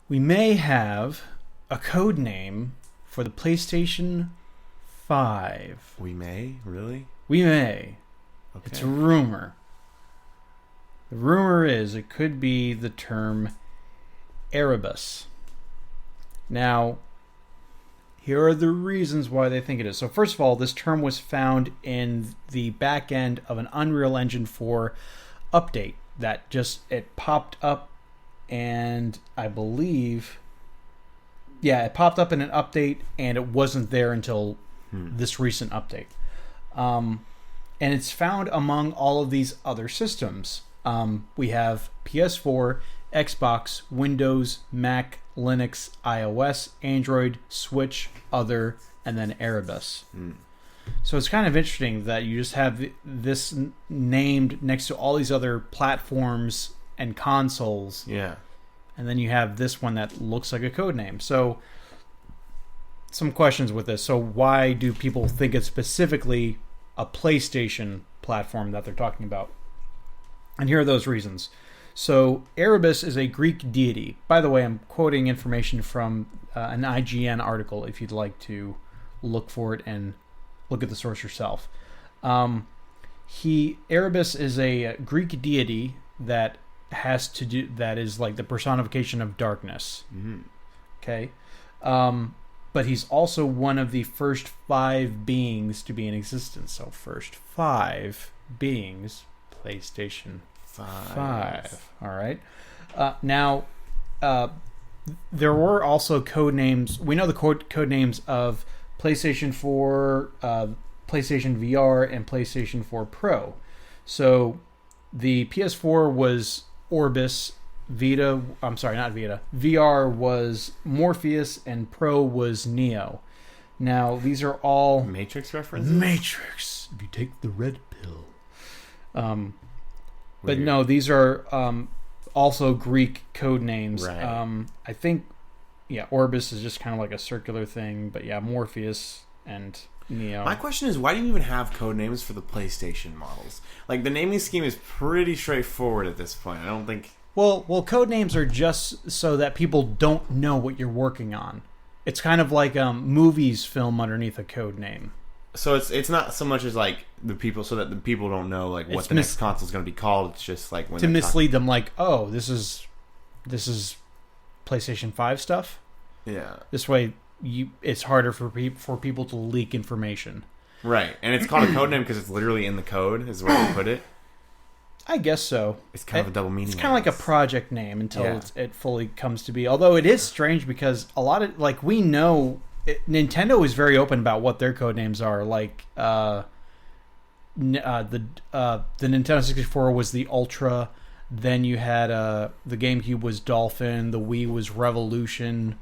we may have a code name for the PlayStation 5. We may? Really? We may. Okay. It's a rumor. The rumor is it could be the term Erebus. Now, here are the reasons why they think it is. So first of all, this term was found in the back end of an Unreal Engine 4 update that it popped up, and I believe, it popped up in an update and it wasn't there until this recent update. And it's found among all of these other systems. We have PS4, Xbox, Windows, Mac, Linux, iOS, Android, Switch, Other, and then Erebus. So it's kind of interesting that you just have this named next to all these other platforms and consoles. Yeah. And then you have this one that looks like a code name. So some questions with this. So why do people think it's specifically a PlayStation platform that they're talking about? And here are those reasons. So Erebus is a Greek deity. By the way, I'm quoting information from an IGN article if you'd like to look for it and look at the source yourself. Erebus is a Greek deity that is like the personification of darkness. Mm-hmm. Okay. But he's also one of the first 5 beings to be in existence. So first 5 beings, PlayStation 5. All right. Now, there were also code names. We know the code names of PlayStation 4, PlayStation VR, and PlayStation 4 Pro. So the PS4 was Orbis. VR was Morpheus, and Pro was Neo. Now, these are all Matrix references? Matrix, if you take the red pill. But no, these are also Greek code names. Right. I think, Orbis is just kind of like a circular thing, but Morpheus and Neo. My question is, why do you even have code names for the PlayStation models? Like, the naming scheme is pretty straightforward at this point. I don't think... Well, code names are just so that people don't know what you're working on. It's kind of like movies film underneath a code name. So it's not so much as like the people, so that the people don't know like what the next console is going to be called. It's just like when to mislead them, like, oh, this is PlayStation 5 stuff. Yeah. This way, it's harder for people to leak information. Right, and it's called a code name because it's literally in the code. Is where they put it. I guess so. It's kind of a double meaning. It's kind of like a project name until it fully comes to be. Although it is strange because a lot of we know. Nintendo is very open about what their code names are. Like the Nintendo 64 was the Ultra. Then you had the GameCube was Dolphin. The Wii was Revolution.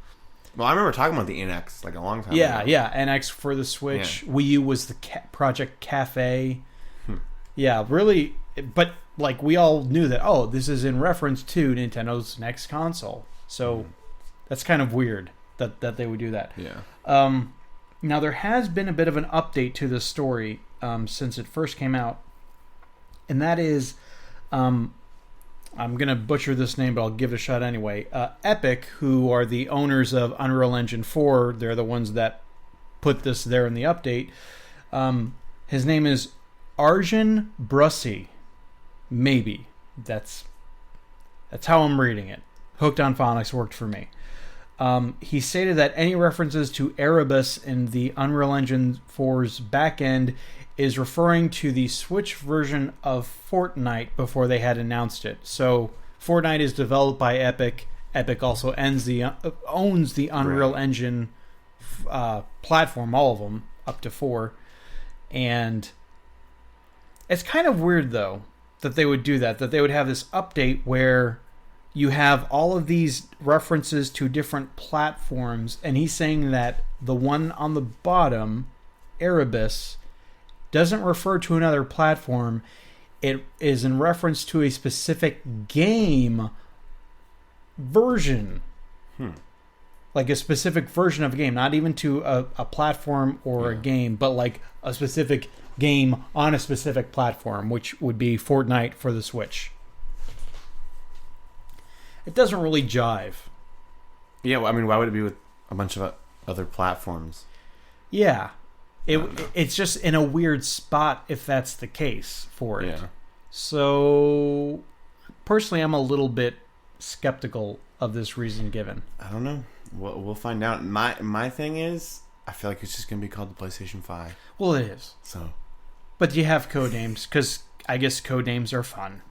Well, I remember talking about the NX like a long time ago. Yeah, NX for the Switch. Yeah. Wii U was the Project Cafe. Yeah, really. But we all knew that. This is in reference to Nintendo's next console. So that's kind of weird that they would do that. Yeah. Now, there has been a bit of an update to this story since it first came out. And that is, I'm going to butcher this name, but I'll give it a shot anyway. Epic, who are the owners of Unreal Engine 4, they're the ones that put this there in the update. His name is Arjun Brussy. Maybe. That's how I'm reading it. Hooked on Phonics worked for me. He stated that any references to Erebus in the Unreal Engine 4's backend is referring to the Switch version of Fortnite before they had announced it. So Fortnite is developed by Epic. Epic also owns the Unreal Engine platform, all of them, up to 4. And it's kind of weird, though, that they would do that they would have this update where you have all of these references to different platforms, and he's saying that the one on the bottom, Erebus, doesn't refer to another platform. It is in reference to a specific game version. Like a specific version of a game, not even to a platform or a game, but like a specific game on a specific platform, which would be Fortnite for the Switch. It doesn't really jive. Yeah, well, I mean, why would it be with a bunch of other platforms? Yeah. It's just in a weird spot if that's the case for it. Yeah. So, personally, I'm a little bit skeptical of this reason given. I don't know. We'll find out. My thing is, I feel like it's just going to be called the PlayStation 5. Well, it is. So, But you have Codenames, because I guess Codenames are fun.